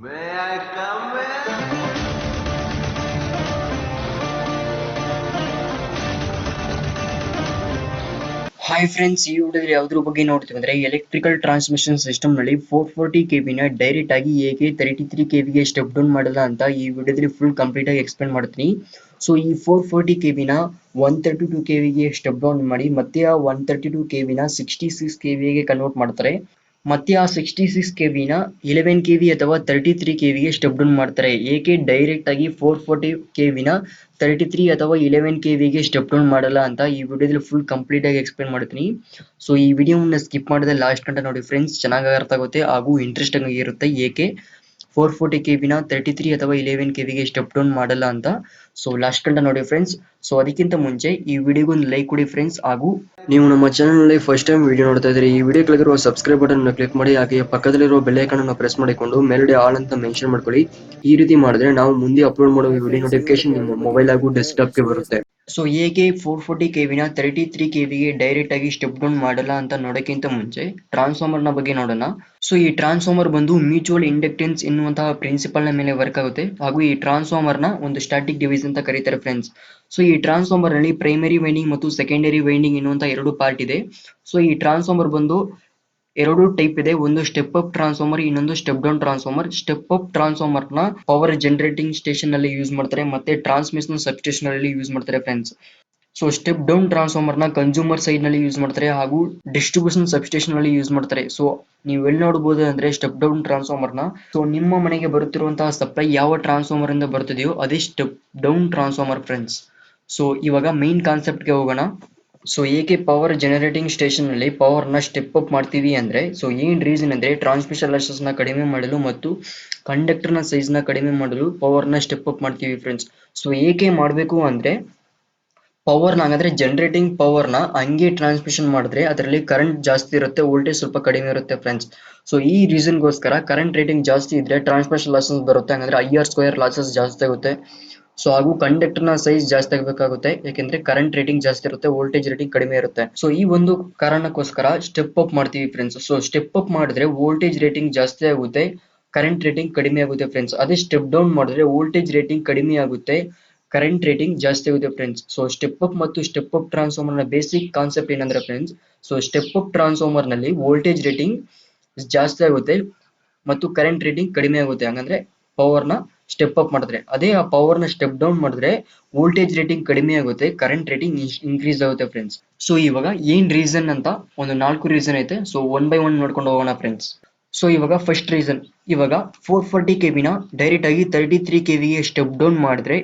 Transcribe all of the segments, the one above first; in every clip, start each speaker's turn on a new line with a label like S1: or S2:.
S1: May I come in?
S2: Hi friends, ಈ ವಿಡಿಯೋದಲ್ಲಿ ಯಾವುದ್ರ ಬಗ್ಗೆ ನೋಡ್ತೀವಿ ಅಂದ್ರೆ ಎಲೆಕ್ಟ್ರಿಕಲ್ ಟ್ರಾನ್ಸ್ಮಿಷನ್ ಸಿಸ್ಟಮ್ ನಲ್ಲಿ 440 ಕೆವಿನ ಡೈರೆಕ್ಟ್ ಆಗಿ ಹೇಗೆ 33 ಕೆವಿಗೆ ಸ್ಟೆಪ್ ಡೌನ್ ಮಾಡಲ್ಲ ಅಂತ ಈ ವಿಡಿಯೋದಲ್ಲಿ ಫುಲ್ ಕಂಪ್ಲೀಟ್ ಆಗಿ ಎಕ್ಸ್ಪ್ಲೇನ್ ಮಾಡ್ತೀನಿ. ಸೊ ಈ 440 ಕೆವಿನ 132 ಕೆವಿಗೆ ಸ್ಟೆಪ್ ಡೌನ್ ಮಾಡಿ ಮತ್ತೆ ಆ 132 ಕೆವಿನ 66 ಕೆವಿಗೆ ಕನ್ವರ್ಟ್ ಮಾಡ್ತಾರೆ. ಮತ್ತೆ ಆ 66 ಕೆವಿನ 11 ಕೆವಿ ಅಥವಾ 33 ಕೆವಿಗೆ ಸ್ಟೆಪ್ ಡೌನ್ ಮಾಡ್ತಾರೆ. ಏಕೆ ಡೈರೆಕ್ಟ್ ಆಗಿ 440 ಕೆವಿನ 33 ಅಥವಾ 11 ಕೆವಿಗೆ ಸ್ಟೆಪ್ ಡೌನ್ ಮಾಡಲ್ಲ ಅಂತ ಈ ವಿಡಿಯೋದಲ್ಲಿ ಫುಲ್ ಕಂಪ್ಲೀಟ್ ಆಗಿ ಎಕ್ಸ್ಪ್ಲೇನ್ ಮಾಡ್ತೀನಿ. ಸೊ ಈ ವಿಡಿಯೋನ ಸ್ಕಿಪ್ ಮಾಡದೆ ಲಾಸ್ಟ್ ಗಂಟ ನೋಡಿ ಫ್ರೆಂಡ್ಸ್, ಚೆನ್ನಾಗಿ ಅರ್ಥ ಆಗುತ್ತೆ ಹಾಗೂ ಇಂಟ್ರೆಸ್ಟಿಂಗ್ ಆಗಿರುತ್ತೆ ಏಕೆ 440 ಕೆವಿನ 33 ಅಥವಾ 11 ಕೆವಿಗೆ ಸ್ಟೆಪ್ ಡೌನ್ ಮಾಡಲ್ಲ ಅಂತ. ಸೊ ಲಾಸ್ಟ್ ಗಂಟ ನೋಡಿ ಫ್ರೆಂಡ್ಸ್. ಸೊ ಅದಕ್ಕಿಂತ ಮುಂಚೆ ಈ ವಿಡಿಯೋಗೆ ಒಂದು ಲೈಕ್ ಕೊಡಿ ಫ್ರೆಂಡ್ಸ್, ಹಾಗೂ ನೀವು ನಮ್ಮ ಚಾನಲ್ ನಲ್ಲಿ ಫಸ್ಟ್ ಟೈಮ್ ವಿಡಿಯೋ ನೋಡ್ತಾ ಇದ್ರೆ ಈ ವಿಡಿಯೋ ಕೆಳಗಿರುವ ಸಬ್ಸ್ಕ್ರೈಬ್ ಬಟನ್ ಅನ್ನು ಕ್ಲಿಕ್ ಮಾಡಿ, ಹಾಗೆ ಪಕ್ಕದಲ್ಲಿರುವ ಬೆಲ್ ಐಕಾನ್ ಅನ್ನು ಪ್ರೆಸ್ ಮಾಡಿಕೊಂಡು ಮೇಲ್ಗಡೆ ಆಲ್ ಅಂತ ಮೆನ್ಷನ್ ಮಾಡ್ಕೊಳ್ಳಿ. ಈ ರೀತಿ ಮಾಡಿದ್ರೆ ನಾವು ಮುಂದೆ ಅಪ್ಲೋಡ್ ಮಾಡುವ ವಿಡಿಯೋ ನೋಟಿಫಿಕೇಶನ್ ನಿಮ್ಮ ಮೊಬೈಲ್ ಹಾಗೂ ಡೆಸ್ಕ್ಟಾಪ್ ಗೆ ಬರುತ್ತೆ. ಸೊ ಹೇಗೆ 440 ಕೆವಿನ 33 ಕೆವಿಗೆ ಡೈರೆಕ್ಟ್ ಆಗಿ ಸ್ಟೆಪ್ ಡೌನ್ ಮಾಡಲ್ಲ ಅಂತ ನೋಡೋಕ್ಕಿಂತ ಮುಂಚೆ ಟ್ರಾನ್ಸ್ಫಾರ್ಮರ್ ನ ಬಗ್ಗೆ ನೋಡೋಣ. ಸೊ ಈ ಟ್ರಾನ್ಸ್ಫಾರ್ಮರ್ ಬಂದು ಮ್ಯೂಚುವಲ್ ಇಂಡಕ್ಟೆನ್ಸ್ ಎನ್ನುವಂತಹ ಪ್ರಿನ್ಸಿಪಲ್ ನ ಮೇಲೆ ವರ್ಕ್ ಆಗುತ್ತೆ, ಹಾಗೂ ಈ ಟ್ರಾನ್ಸ್ಫಾರ್ಮರ್ ನ ಒಂದು ಸ್ಟಾಟಿಕ್ ಡಿವೈಸ್ ಅಂತ ಕರೀತಾರೆ ಫ್ರೆಂಡ್ಸ್. ಸೊ ಈ ಟ್ರಾನ್ಸ್ಫಾರ್ಮರ್ ನಲ್ಲಿ ಪ್ರೈಮರಿ ವೈಂಡಿಂಗ್ ಮತ್ತು ಸೆಕೆಂಡರಿ ವೈಂಡಿಂಗ್ ಎನ್ನುವಂತ ಎರಡು ಪಾರ್ಟ್ ಇದೆ. ಸೊ ಈ ಟ್ರಾನ್ಸ್ಫಾರ್ಮರ್ ಬಂದು ಎರಡು ಟೈಪ್ ಇದೆ, ಒಂದು ಸ್ಟೆಪ್ ಅಪ್ ಟ್ರಾನ್ಸ್ಫಾರ್ಮರ್, ಇನ್ನೊಂದು step down transformer. Step up transformer ನ ಪವರ್ ಜನರೇಟಿಂಗ್ ಸ್ಟೇಷನ್ ನಲ್ಲಿ ಯೂಸ್ ಮಾಡ್ತಾರೆ, ಮತ್ತೆ ಟ್ರಾನ್ಸ್ಮಿಷನ್ ಸಬ್ಸ್ಟೇಷನ್ ನಲ್ಲಿ ಯೂಸ್ ಮಾಡ್ತಾರೆ friends. So step down transformer ನ ಕನ್ಸ್ಯೂಮರ್ ಸೈಡ್ ನಲ್ಲಿ ಯೂಸ್ ಮಾಡ್ತಾರೆ ಹಾಗೂ ಡಿಸ್ಟ್ರಿಬ್ಯೂಷನ್ ಸಬ್ಸ್ಟೇಷನ್ ನಲ್ಲಿ ಯೂಸ್ ಮಾಡ್ತಾರೆ. ಸೊ ನೀವು ಎಲ್ಲಿ ನೋಡಬಹುದು ಅಂದ್ರೆ ಸ್ಟೆಪ್ ಡೌನ್ ಟ್ರಾನ್ಸ್ಫಾರ್ಮರ್ ನ, ಸೊ ನಿಮ್ಮ ಮನೆಗೆ ಬರುತ್ತಿರುವಂತಹ ಸಪ್ಲೈ ಯಾವ ಟ್ರಾನ್ಸ್ಫಾರ್ಮರ್ ಇಂದ ಬರುತ್ತದೆಯೋ ಅದೇ step down transformer friends. So ಇವಾಗ ಮೈನ್ ಕಾನ್ಸೆಪ್ಟ್ ಗೆ ಹೋಗೋಣ. ಸೊ ಏಕೆ ಪವರ್ ಜನರೇಟಿಂಗ್ ಸ್ಟೇಷನ್ ನಲ್ಲಿ ಪವರ್ ನ ಸ್ಟೆಪ್ ಅಪ್ ಮಾಡ್ತೀವಿ ಅಂದ್ರೆ, ಸೊ ಏನ್ ರೀಸನ್ ಅಂದ್ರೆ ಟ್ರಾನ್ಸ್ಮಿಷನ್ ಲಾಸಸ್ ನ ಕಡಿಮೆ ಮಾಡಲು ಮತ್ತು ಕಂಡಕ್ಟರ್ ನ ಸೈಜ್ ನ ಕಡಿಮೆ ಮಾಡಲು ಪವರ್ ನ ಸ್ಟೆಪ್ ಅಪ್ ಮಾಡ್ತೀವಿ ಫ್ರೆಂಡ್ಸ್. ಸೊ ಏಕೆ ಮಾಡಬೇಕು ಅಂದ್ರೆ, ಪವರ್ ನ ಹಾಗಾದ್ರೆ ಜನರೇಟಿಂಗ್ ಪವರ್ ನ ಹಂಗೆ ಟ್ರಾನ್ಸ್ಮಿಷನ್ ಮಾಡಿದ್ರೆ ಅದರಲ್ಲಿ ಕರೆಂಟ್ ಜಾಸ್ತಿ ಇರುತ್ತೆ, ವೋಲ್ಟೇಜ್ ಸ್ವಲ್ಪ ಕಡಿಮೆ ಇರುತ್ತೆ ಫ್ರೆಂಡ್ಸ್. ಸೊ ಈ ರೀಸನ್ ಗೋಸ್ಕರ ಕರೆಂಟ್ ರೇಟಿಂಗ್ ಜಾಸ್ತಿ ಇದ್ರೆ ಟ್ರಾನ್ಸ್ಮಿಷನ್ ಲಾಸಸ್ ಬರುತ್ತೆ, ಹಂಗಂದ್ರೆ IR² ಲಾಸಸ್ ಜಾಸ್ತಿ ಆಗುತ್ತೆ. ಸೊ ಹಾಗೂ ಕಂಡಕ್ಟರ್ ನ ಸೈಜ್ ಜಾಸ್ತಿ ಆಗಬೇಕಾಗುತ್ತೆ, ಯಾಕೆಂದ್ರೆ ಕರೆಂಟ್ ರೇಟಿಂಗ್ ಜಾಸ್ತಿ ಇರುತ್ತೆ, ವೋಲ್ಟೇಜ್ ರೇಟಿಂಗ್ ಕಡಿಮೆ ಇರುತ್ತೆ. ಸೊ ಈ ಒಂದು ಕಾರಣಕ್ಕೋಸ್ಕರ ಸ್ಟೆಪ್ ಅಪ್ ಮಾಡ್ತೀವಿ ಫ್ರೆಂಡ್ಸ್. ಸೊ ಸ್ಟೆಪ್ ಅಪ್ ಮಾಡಿದ್ರೆ ವೋಲ್ಟೇಜ್ ರೇಟಿಂಗ್ ಜಾಸ್ತಿ ಆಗುತ್ತೆ, ಕರೆಂಟ್ ರೇಟಿಂಗ್ ಕಡಿಮೆ ಆಗುತ್ತೆ ಫ್ರೆಂಡ್ಸ್. ಅದೇ ಸ್ಟೆಪ್ ಡೌನ್ ಮಾಡಿದ್ರೆ ವೋಲ್ಟೇಜ್ ರೇಟಿಂಗ್ ಕಡಿಮೆ ಆಗುತ್ತೆ, ಕರೆಂಟ್ ರೇಟಿಂಗ್ ಜಾಸ್ತಿ ಆಗುತ್ತೆ ಫ್ರೆಂಡ್ಸ್. ಸೊ ಸ್ಟೆಪ್ ಅಪ್ ಮತ್ತು ಸ್ಟೆಪ್ ಅಪ್ ಟ್ರಾನ್ಸ್ಫಾರ್ಮರ್ ನ ಬೇಸಿಕ್ ಕಾನ್ಸೆಪ್ಟ್ ಏನಂದ್ರೆ friends, so step up transformer ನಲ್ಲಿ ವೋಲ್ಟೇಜ್ ರೇಟಿಂಗ್ ಜಾಸ್ತಿ ಆಗುತ್ತೆ ಮತ್ತು ಕರೆಂಟ್ ರೇಟಿಂಗ್ ಕಡಿಮೆ ಆಗುತ್ತೆ, ಹಂಗಂದ್ರೆ ಪವರ್ ನ ಸ್ಟೆಪ್ ಅಪ್ ಮಾಡಿದ್ರೆ. ಅದೇ ಆ ಪವರ್ ನ ಸ್ಟೆಪ್ ಡೌನ್ ಮಾಡಿದ್ರೆ ವೋಲ್ಟೇಜ್ ರೇಟಿಂಗ್ ಕಡಿಮೆ ಆಗುತ್ತೆ, ಕರೆಂಟ್ ರೇಟಿಂಗ್ ಇನ್ಕ್ರೀಸ್ ಆಗುತ್ತೆ ಫ್ರೆಂಡ್ಸ್. ಸೊ ಇವಾಗ ಏನ್ ರೀಸನ್ ಅಂತ ಒಂದು 4 ರೀಸನ್ ಐತೆ. ಸೊ ಒನ್ ಬೈ ಒನ್ ನೋಡ್ಕೊಂಡು ಹೋಗೋಣ ಫ್ರೆಂಡ್ಸ್. ಸೊ ಇವಾಗ ಫಸ್ಟ್ ರೀಸನ್, ಇವಾಗ 440 ಕೆವಿನ ಡೈರೆಕ್ಟ್ ಆಗಿ 33 ಕೆವಿಗೆ ಸ್ಟೆಪ್ ಡೌನ್ ಮಾಡಿದ್ರೆ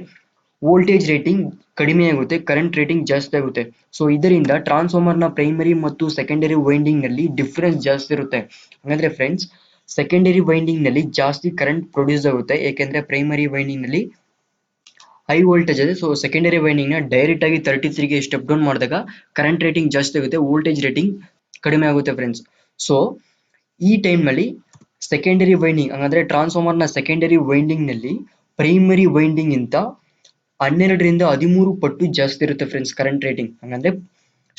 S2: ವೋಲ್ಟೇಜ್ ರೇಟಿಂಗ್ ಕಡಿಮೆ ಆಗುತ್ತೆ, ಕರೆಂಟ್ ರೇಟಿಂಗ್ ಜಾಸ್ತಿ ಆಗುತ್ತೆ. ಸೊ ಇದರಿಂದ ಟ್ರಾನ್ಸ್ಫಾರ್ಮರ್ ನ ಪ್ರೈಮರಿ ಮತ್ತು ಸೆಕೆಂಡರಿ ವೈಂಡಿಂಗ್ ನಲ್ಲಿ ಡಿಫರೆನ್ಸ್ ಜಾಸ್ತಿ ಇರುತ್ತೆ. ಹಾಗಾದ್ರೆ ಫ್ರೆಂಡ್ಸ್, ಸೆಕೆಂಡರಿ ವೈಂಡಿಂಗ್ ನಲ್ಲಿ ಜಾಸ್ತಿ ಕರೆಂಟ್ ಪ್ರೊಡ್ಯೂಸ್ ಆಗುತ್ತೆ, ಏಕೆಂದ್ರೆ ಪ್ರೈಮರಿ ವೈಂಡಿಂಗ್ ನಲ್ಲಿ ಹೈ ವೋಲ್ಟೇಜ್ ಇದೆ. ಸೊ ಸೆಕೆಂಡರಿ ವೈಂಡಿಂಗ್ ನ ಡೈರೆಕ್ಟ್ ಆಗಿ 33 ಗೆ ಸ್ಟೆಪ್ ಡೌನ್ ಮಾಡಿದಾಗ ಕರೆಂಟ್ ರೇಟಿಂಗ್ ಜಾಸ್ತಿ ಆಗುತ್ತೆ, ವೋಲ್ಟೇಜ್ ರೇಟಿಂಗ್ ಕಡಿಮೆ ಆಗುತ್ತೆ ಫ್ರೆಂಡ್ಸ್. ಸೊ ಈ ಟೈಮ್ ನಲ್ಲಿ ಸೆಕೆಂಡರಿ ವೈಂಡಿಂಗ್, ಅಂದ್ರೆ ಟ್ರಾನ್ಸ್ಫಾರ್ಮರ್ ನ ಸೆಕೆಂಡರಿ ವೈಂಡಿಂಗ್ ನಲ್ಲಿ ಪ್ರೈಮರಿ ವೈಂಡಿಂಗ್ ಇಂತ 12ರಿಂದ 13 ಪಟ್ಟು ಜಾಸ್ತಿ ಇರುತ್ತೆ ಫ್ರೆಂಡ್ಸ್ ಕರೆಂಟ್ ರೇಟಿಂಗ್. ಹಂಗಂದ್ರೆ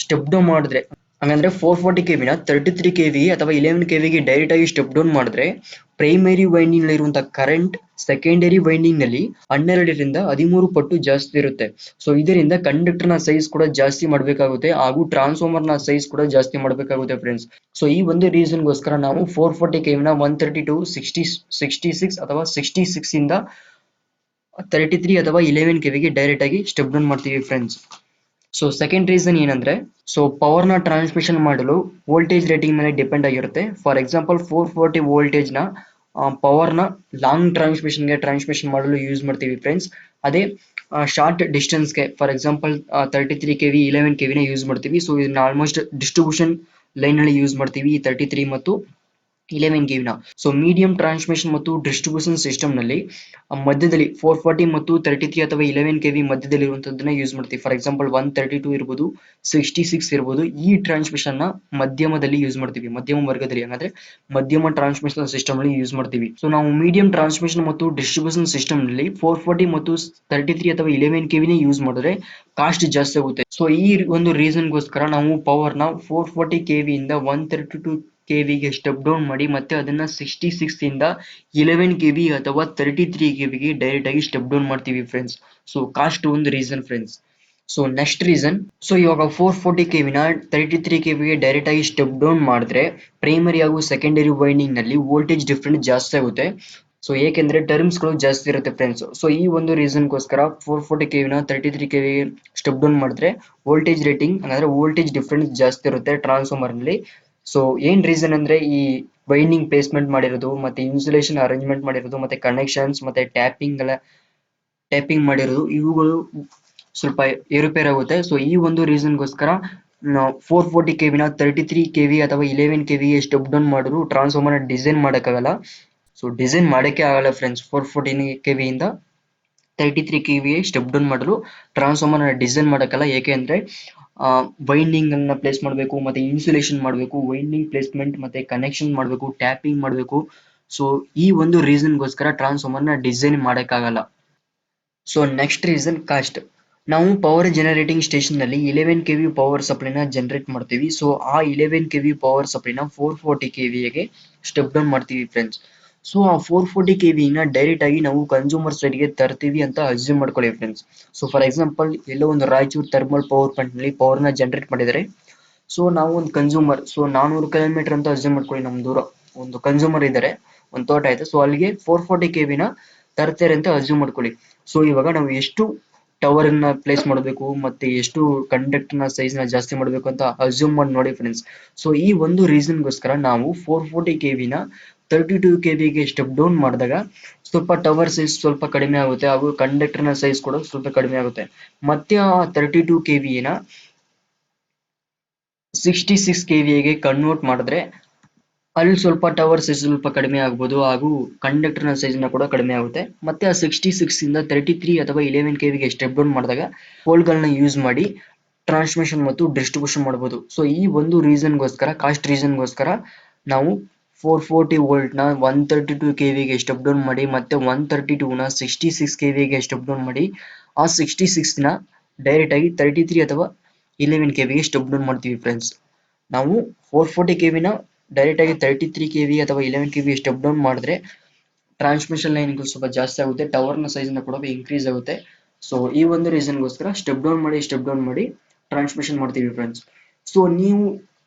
S2: ಸ್ಟೆಪ್ ಡೌನ್ ಮಾಡಿದ್ರೆ, ಹಂಗಂದ್ರೆ 440 ಕೆವಿನ 33 ಕೆವಿಗೆ ಅಥವಾ 11 ಕೆವಿಗೆ ಡೈರೆಕ್ಟ್ ಆಗಿ ಸ್ಟೆಪ್ ಡೌನ್ ಮಾಡಿದ್ರೆ ಪ್ರೈಮರಿ ವೈಂಡಿಂಗ್ ನಲ್ಲಿ ಇರುವಂತಹ ಕರೆಂಟ್ ಸೆಕೆಂಡರಿ ವೈಂಡಿಂಗ್ ನಲ್ಲಿ 12ರಿಂದ 13 ಪಟ್ಟು ಜಾಸ್ತಿ ಇರುತ್ತೆ. ಸೊ ಇದರಿಂದ ಕಂಡಕ್ಟರ್ ನ ಸೈಜ್ ಕೂಡ ಜಾಸ್ತಿ ಮಾಡಬೇಕಾಗುತ್ತೆ, ಹಾಗೂ ಟ್ರಾನ್ಸ್ಫಾರ್ಮರ್ ನ ಸೈಜ್ ಕೂಡ ಜಾಸ್ತಿ ಮಾಡಬೇಕಾಗುತ್ತೆ ಫ್ರೆಂಡ್ಸ್. ಸೊ ಈ ಒಂದು ರೀಸನ್ ಗೋಸ್ಕರ ನಾವು 440 ಕೆವಿನ 132 66 ಅಥವಾ 66 ಇಂದ 33 ಅಥವಾ 11 ಕೆವಿಗೆ ಡೈರೆಕ್ಟ್ ಆಗಿ ಸ್ಟೆಪ್ ಡೌನ್ ಮಾಡ್ತೀವಿ ಫ್ರೆಂಡ್ಸ್. ಸೊ ಸೆಕೆಂಡ್ ರೀಸನ್ ಏನಂದ್ರೆ, ಸೊ ಪವರ್ ನ ಟ್ರಾನ್ಸ್ಮಿಷನ್ ಮಾಡಲು ವೋಲ್ಟೇಜ್ ರೇಟಿಂಗ್ ಮೇಲೆ ಡಿಪೆಂಡ್ ಆಗಿರುತ್ತೆ. ಫಾರ್ ಎಕ್ಸಾಂಪಲ್ 440 ವೋಲ್ಟೇಜ್ ನ ಪವರ್ ನ ಲಾಂಗ್ ಟ್ರಾನ್ಸ್ಮಿಷನ್ ಮಾಡಲು ಯೂಸ್ ಮಾಡ್ತೀವಿ ಫ್ರೆಂಡ್ಸ್. ಅದೇ ಶಾರ್ಟ್ ಡಿಸ್ಟೆನ್ಸ್ ಗೆ, ಫಾರ್ ಎಕ್ಸಾಂಪಲ್ 33 ಕೆವಿ 11 ಕೆವಿನ ಯೂಸ್ ಮಾಡ್ತೀವಿ. ಸೊ ಇದನ್ನ ಆಲ್ಮೋಸ್ಟ್ ಡಿಸ್ಟ್ರಿಬ್ಯೂಷನ್ ಲೈನ್ ನಲ್ಲಿ ಯೂಸ್ ಮಾಡ್ತೀವಿ ಈ 33 ಮತ್ತು 11 ಕೆವಿನ. ಸೊ ಮೀಡಿಯಂ ಟ್ರಾನ್ಸ್ಮಿಷನ್ ಮತ್ತು ಡಿಸ್ಟ್ರಿಬ್ಯೂಷನ್ ಸಿಸ್ಟಮ್ ನಲ್ಲಿ ಮಧ್ಯದಲ್ಲಿ 440 ಮತ್ತು 33 ಅಥವಾ 11 ಕೆವಿ ಮಧ್ಯದಲ್ಲಿ ಇರುವಂತದ್ದನ್ನ ಯೂಸ್ ಮಾಡ್ತೀವಿ. ಫಾರ್ ಎಕ್ಸಾಂಪಲ್ 132 ಇರ್ಬೋದು, 66 ಇರ್ಬೋದು. ಈ ಟ್ರಾನ್ಸ್ಮಿಷನ್ ನ ಮಧ್ಯಮದಲ್ಲಿ ಯೂಸ್ ಮಾಡ್ತೀವಿ, ಮಧ್ಯಮ ವರ್ಗದಲ್ಲಿ, ಅಂದ್ರೆ ಮಧ್ಯಮ ಟ್ರಾನ್ಸ್ಮಿಷನ್ ಸಿಸ್ಟಮ್ ನಲ್ಲಿ ಯೂಸ್ ಮಾಡ್ತೀವಿ. ಸೊ ನಾವು ಮೀಡಿಯಂ ಟ್ರಾನ್ಸ್ಮಿಷನ್ ಮತ್ತು ಡಿಸ್ಟ್ರಿಬ್ಯೂಷನ್ ಸಿಸ್ಟಮ್ ನಲ್ಲಿ 440 ಮತ್ತು 33 ಅಥವಾ 11 ಕೆವಿನೇ ಯೂಸ್ ಮಾಡಿದ್ರೆ ಕಾಸ್ಟ್ ಜಾಸ್ತಿ ಆಗುತ್ತೆ. ಸೊ ಈ ಒಂದು ರೀಸನ್ ಗೋಸ್ಕರ ನಾವು ಪವರ್ ನ 440 ಕೆವಿ ಇಂದ 132 ಕೆವಿಗೆ ಸ್ಟೆಪ್ ಡೌನ್ ಮಾಡಿ ಮತ್ತೆ ಅದನ್ನ 66 ಇಂದ 11 ಕೆವಿ ಅಥವಾ 33 ಕೆವಿಗೆ ಡೈರೆಕ್ಟ್ ಆಗಿ ಸ್ಟೆಪ್ ಡೌನ್ ಮಾಡ್ತೀವಿ ಫ್ರೆಂಡ್ಸ್. ಸೊ ಕಾಸ್ಟ್ ಒಂದು reason friends. So next reason, so ಇವಾಗ 440 ಕೆವಿನ 33 ಕೆವಿಗೆ ಡೈರೆಕ್ಟ್ ಆಗಿ ಸ್ಟೆಪ್ ಡೌನ್ ಮಾಡಿದ್ರೆ ಪ್ರೈಮರಿ ಹಾಗೂ ಸೆಕೆಂಡರಿ ವೈಂಡಿಂಗ್ ನಲ್ಲಿ ವೋಲ್ಟೇಜ್ ಡಿಫರೆನ್ಸ್ ಜಾಸ್ತಿ ಆಗುತ್ತೆ. ಸೊ ಏಕೆಂದ್ರೆ ಟರ್ಮ್ಸ್ ಗಳು ಜಾಸ್ತಿ ಇರುತ್ತೆ ಫ್ರೆಂಡ್ಸ್. ಸೊ ಈ ಒಂದು ರೀಸನ್ ಗೋಸ್ಕರ 440 ಕೆವಿನ 33 ಕೆವಿಗೆ ಸ್ಟೆಪ್ ಡೌನ್ ಮಾಡಿದ್ರೆ ವೋಲ್ಟೇಜ್ ರೇಟಿಂಗ್ ಅಂದ್ರೆ ವೋಲ್ಟೇಜ್ ಡಿಫರೆನ್ಸ್ ಜಾಸ್ತಿ ಇರುತ್ತೆ ಟ್ರಾನ್ಸ್ಫಾರ್ಮರ್ ನಲ್ಲಿ. ಸೊ ಏನ್ ರೀಸನ್ ಅಂದ್ರೆ ಈ ವೈಂಡಿಂಗ್ ಪ್ಲೇಸ್ಮೆಂಟ್ ಮಾಡಿರೋದು ಮತ್ತೆ ಇನ್ಸುಲೇಷನ್ ಅರೇಂಜ್ಮೆಂಟ್ ಮಾಡಿರೋದು ಮತ್ತೆ ಕನೆಕ್ಷನ್ಸ್ ಮತ್ತೆ ಟ್ಯಾಪಿಂಗ್ ಮಾಡಿರೋದು ಇವುಗಳು ಸ್ವಲ್ಪ ಏರುಪೇರು ಆಗುತ್ತೆ. ಸೊ ಈ ಒಂದು ರೀಸನ್ ಗೋಸ್ಕರ 440 ಕೆವಿನ 33 ಕೆವಿ ಅಥವಾ 11 ಕೆವಿಗೆ ಸ್ಟೆಪ್ ಡೌನ್ ಮಾಡಿದ್ರು ಟ್ರಾನ್ಸ್ಫಾರ್ಮರ್ ಡಿಸೈನ್ ಮಾಡಕ್ಕಾಗಲ್ಲ. ಸೊ ಡಿಸೈನ್ ಮಾಡಕ್ಕೆ ಆಗಲ್ಲ ಫ್ರೆಂಡ್ಸ್. 440 ಕೆವಿಯಿಂದ 33 ಕೆವಿಗೆ ಸ್ಟೆಪ್ ಡೌನ್ ಮಾಡಲು ಟ್ರಾನ್ಸ್ಫಾರ್ಮರ್ ಡಿಸೈನ್ ಮಾಡಕ್ಕಲ್ಲ. ಏಕೆ ಅಂದ್ರೆ ವೈಂಡಿಂಗ್ ಅನ್ನ ಪ್ಲೇಸ್ ಮಾಡಬೇಕು ಮತ್ತೆ ಇನ್ಸುಲೇಷನ್ ಮಾಡಬೇಕು, ವೈಂಡಿಂಗ್ ಪ್ಲೇಸ್ಮೆಂಟ್ ಮತ್ತೆ ಕನೆಕ್ಷನ್ ಮಾಡಬೇಕು, ಟ್ಯಾಪಿಂಗ್ ಮಾಡಬೇಕು. ಸೊ ಈ ಒಂದು ರೀಸನ್ ಗೋಸ್ಕರ ಟ್ರಾನ್ಸ್ಫಾರ್ಮರ್ ನ ಡಿಸೈನ್ ಮಾಡಕ್ಕಾಗಲ್ಲ. So next reason cost. ನಾವು ಪವರ್ ಜನರೇಟಿಂಗ್ ಸ್ಟೇಷನ್ ನಲ್ಲಿ 11 ಕೆವಿ ಪವರ್ ಸಪ್ಲೈನ ಜನರೇಟ್ ಮಾಡ್ತೀವಿ. ಸೊ ಆ 11 ಕೆವಿ ಪವರ್ ಸಪ್ಲೈನ 440 ಕೆವಿಗೆ ಸ್ಟೆಪ್ ಡೌನ್ ಮಾಡ್ತೀವಿ ಫ್ರೆಂಡ್ಸ್. ಸೊ ಆ 440 ಕೆವಿನ ಡೈರೆಕ್ಟ್ ಆಗಿ ನಾವು ಕನ್ಸ್ಯೂಮರ್ ಸೈಡ್ ಗೆ ತರ್ತೀವಿ ಅಂತ ಅಸ್ಯೂಮ್ ಮಾಡ್ಕೊಳ್ಳಿ ಫ್ರೆಂಡ್ಸ್. ಸೊ ಫಾರ್ ಎಕ್ಸಾಂಪಲ್ ಎಲ್ಲೋ ಒಂದು ರಾಯಚೂರು ಥರ್ಮಲ್ ಪವರ್ ಪ್ಲಾಂಟ್ ನಲ್ಲಿ ಪವರ್ ನ ಜನರೇಟ್ ಮಾಡಿದರೆ, ಸೊ ನಾವು ಒಂದು ಕನ್ಸ್ಯೂಮರ್, ಸೊ 400 ಕಿಲೋಮೀಟರ್ ಅಂತ ಅಸ್ಯೂಮ್ ಮಾಡ್ಕೊಳ್ಳಿ. ನಮ್ ದೂರ ಒಂದು ಕನ್ಸ್ಯೂಮರ್ ಇದ್ದಾರೆ, ಒಂದು ತೋಟ ಇದೆ. ಸೊ ಅಲ್ಲಿಗೆ 440 ಕೆವಿನ ತರ್ತಾರೆ ಅಂತ ಅಸ್ಯೂಮ್ ಮಾಡ್ಕೊಳ್ಳಿ. ಸೊ ಇವಾಗ ನಾವು ಎಷ್ಟು ಟವರ್ ನ ಪ್ಲೇಸ್ ಮಾಡಬೇಕು ಮತ್ತೆ ಎಷ್ಟು ಕಂಡಕ್ಟರ್ ನ ಸೈಜ್ ನ ಜಾಸ್ತಿ ಮಾಡಬೇಕು ಅಂತ ಅಸ್ಯೂಮ್ ಮಾಡಿ ನೋಡಿ ಫ್ರೆಂಡ್ಸ್. ಸೊ ಈ ಒಂದು ರೀಸನ್ ಗೋಸ್ಕರ ನಾವು 440 ಕೆವಿನ 32 ಕೆವಿಗೆ ಸ್ಟೆಪ್ ಡೌನ್ ಮಾಡಿದಾಗ ಸ್ವಲ್ಪ ಟವರ್ ಸೈಜ್ ಸ್ವಲ್ಪ ಕಡಿಮೆ ಆಗುತ್ತೆ ಹಾಗೂ ಕಂಡಕ್ಟರ್ ನ ಸೈಜ್ ಕೂಡ ಸ್ವಲ್ಪ ಕಡಿಮೆ ಆಗುತ್ತೆ. ಮತ್ತೆ ಆ 32 ಕೆವಿನ 66 ಕೆವಿಗೆ ಕನ್ವರ್ಟ್ ಮಾಡಿದ್ರೆ ಅಲ್ಲಿ ಸ್ವಲ್ಪ ಟವರ್ ಸೈಜ್ ಸ್ವಲ್ಪ ಕಡಿಮೆ ಆಗ್ಬೋದು ಹಾಗೂ ಕಂಡಕ್ಟರ್ ನ ಸೈಜ್ ನ ಕೂಡ ಕಡಿಮೆ ಆಗುತ್ತೆ. ಮತ್ತೆ ಆ 66 ಇಂದ 33 ಅಥವಾ 11 ಕೆವಿಗೆ ಸ್ಟೆಪ್ ಡೌನ್ ಮಾಡಿದಾಗ ಪೋಲ್ ಗಳನ್ನ ಯೂಸ್ ಮಾಡಿ ಟ್ರಾನ್ಸ್ಮಿಷನ್ ಮತ್ತು ಡಿಸ್ಟ್ರಿಬ್ಯೂಷನ್ ಮಾಡಬಹುದು. ಸೊ ಈ ಒಂದು ರೀಸನ್ ಗೋಸ್ಕರ, ಕಾಸ್ಟ್ ರೀಸನ್ ಗೋಸ್ಕರ ನಾವು 440 ವೋಲ್ಟ್ ನ 132 ಕೆವಿಗೆ ಸ್ಟೆಪ್ ಡೌನ್ ಮಾಡಿ ಮತ್ತೆ 132 ನ 66 ಕೆವಿಗೆ ಸ್ಟೆಪ್ ಡೌನ್ ಮಾಡಿ ಆ 66 ನ ಡೈರೆಕ್ಟ್ ಆಗಿ 33 ಅಥವಾ 11 ಕೆವಿಗೆ ಸ್ಟೆಪ್ ಡೌನ್ ಮಾಡ್ತೀವಿ ಫ್ರೆಂಡ್ಸ್. ನಾವು 440 ಕೆವಿನ ಡೈರೆಕ್ಟ್ ಆಗಿ 33 ಕೆವಿ ಅಥವಾ 11 ಕೆವಿ ಸ್ಟೆಪ್ ಡೌನ್ ಮಾಡಿದ್ರೆ ಟ್ರಾನ್ಸ್ಮಿಷನ್ ಲೈನ್ ಸ್ವಲ್ಪ ಜಾಸ್ತಿ ಆಗುತ್ತೆ, ಟವರ್ ನ ಸೈಜ್ ನ ಕೂಡ ಇನ್ಕ್ರೀಸ್ ಆಗುತ್ತೆ. ಸೊ ಈ ಒಂದು ರೀಸನ್ ಗೋಸ್ಕರ ಸ್ಟೆಪ್ ಡೌನ್ ಮಾಡಿ ಟ್ರಾನ್ಸ್ಮಿಷನ್ ಮಾಡ್ತೀವಿ ಫ್ರೆಂಡ್ಸ್. ಸೊ ನೀವು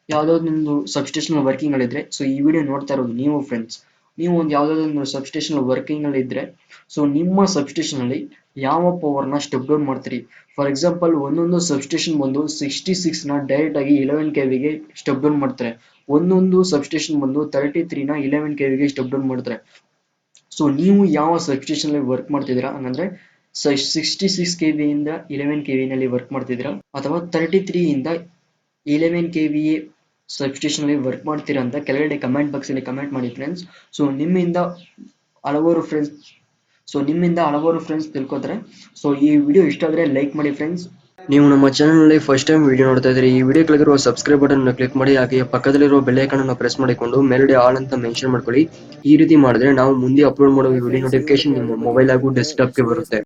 S2: ಯಾವ್ದಾದ್ರು ಸಬ್ಸ್ಟೇಷನ್ ವರ್ಕಿಂಗ್ ಅಲ್ಲಿ ಇದ್ರೆ, ಸೊ ಈ ವಿಡಿಯೋ ನೋಡ್ತಾ ಇರೋದು ನೀವು ಫ್ರೆಂಡ್ಸ್, ನೀವು ಒಂದು ಯಾವ್ದಾದ್ರು ಸಬ್ಸ್ಟೇಷನ್ ವರ್ಕಿಂಗ್ ಅಲ್ಲಿ ಇದ್ರೆ, ಸೊ ನಿಮ್ಮ ಸಬ್ಸ್ಟೇಷನ್ ಅಲ್ಲಿ ಯಾವ ಪವರ್ ನ ಸ್ಟೆಪ್ ಡೌನ್ ಮಾಡ್ತೀರಿ. ಫಾರ್ ಎಕ್ಸಾಂಪಲ್ ಒಂದೊಂದು ಸಬ್ಸ್ಟೇಷನ್ ಬಂದು 66 ನ ಡೈರೆಕ್ಟ್ ಆಗಿ 11 ಕೆವಿಗೆ ಸ್ಟೆಪ್ ಡೌನ್ ಮಾಡ್ತಾರೆ, ಒಂದೊಂದು ಸಬ್ಸ್ಟೇಷನ್ ಬಂದು 33 ನ 11 ಕೆವಿಗೆ ಸ್ಟೆಪ್ ಡೌನ್ ಮಾಡ್ತಾರೆ. ಸೊ ನೀವು ಯಾವ ಸಬ್ಸ್ಟೇಷನ್ ಅಲ್ಲಿ ವರ್ಕ್ ಮಾಡ್ತಿದ್ದೀರಾ ಹಂಗಂದ್ರೆ 66 ಕೆವಿ ಇಂದ 11 ಕೆವಿ ನಲ್ಲಿ ವರ್ಕ್ ಮಾಡ್ತಿದ್ದೀರಾ ಅಥವಾ 33 ಇಂದ 11 ಕೆವಿ ಸಬ್ಸ್ಟೇಷನ್ ಅಲ್ಲಿ ವರ್ಕ್ ಮಾಡ್ತೀರಾ ಅಂತ ಕೆಳಗಡೆ ಕಮೆಂಟ್ ಬಾಕ್ಸ್ ಅಲ್ಲಿ ಕಮೆಂಟ್ ಮಾಡಿ ಫ್ರೆಂಡ್ಸ್. ಸೊ ನಿಮ್ಮಿಂದ ಹಲವಾರು ಫ್ರೆಂಡ್ಸ್ ತಿಳ್ಕೊತಾರೆ. ಸೊ ಈ ವಿಡಿಯೋ ಇಷ್ಟ ಆದ್ರೆ ಲೈಕ್ ಮಾಡಿ ಫ್ರೆಂಡ್ಸ್. ನೀವು ನಮ್ಮ ಚಾನಲ್ ನಲ್ಲಿ ಫಸ್ಟ್ ಟೈಮ್ ವಿಡಿಯೋ ನೋಡ್ತಾ ಇದ್ರೆ ಈ ವಿಡಿಯೋ ಕೆಳಗಿರುವ ಸಬ್ಸ್ಕ್ರೈಬ್ ಬಟನ್ ಅನ್ನು ಕ್ಲಿಕ್ ಮಾಡಿ, ಹಾಗೆ ಪಕ್ಕದಲ್ಲಿರುವ ಬೆಲ್ ಐಕಾನ್ ಅನ್ನು ಪ್ರೆಸ್ ಮಾಡಿಕೊಂಡು ಮೇಲ್ಗಡೆ ಆಲ್ ಅಂತ ಮೆನ್ಷನ್ ಮಾಡ್ಕೊಳ್ಳಿ. ಈ ರೀತಿ ಮಾಡಿದ್ರೆ ನಾವು ಮುಂದೆ ಅಪ್ಲೋಡ್ ಮಾಡುವ ವಿಡಿಯೋ ನೋಟಿಫಿಕೇಶನ್ ನಿಮ್ಮ ಮೊಬೈಲ್ ಹಾಗೂ ಡೆಸ್ಕ್ಟಾಪ್ ಗೆ ಬರುತ್ತೆ.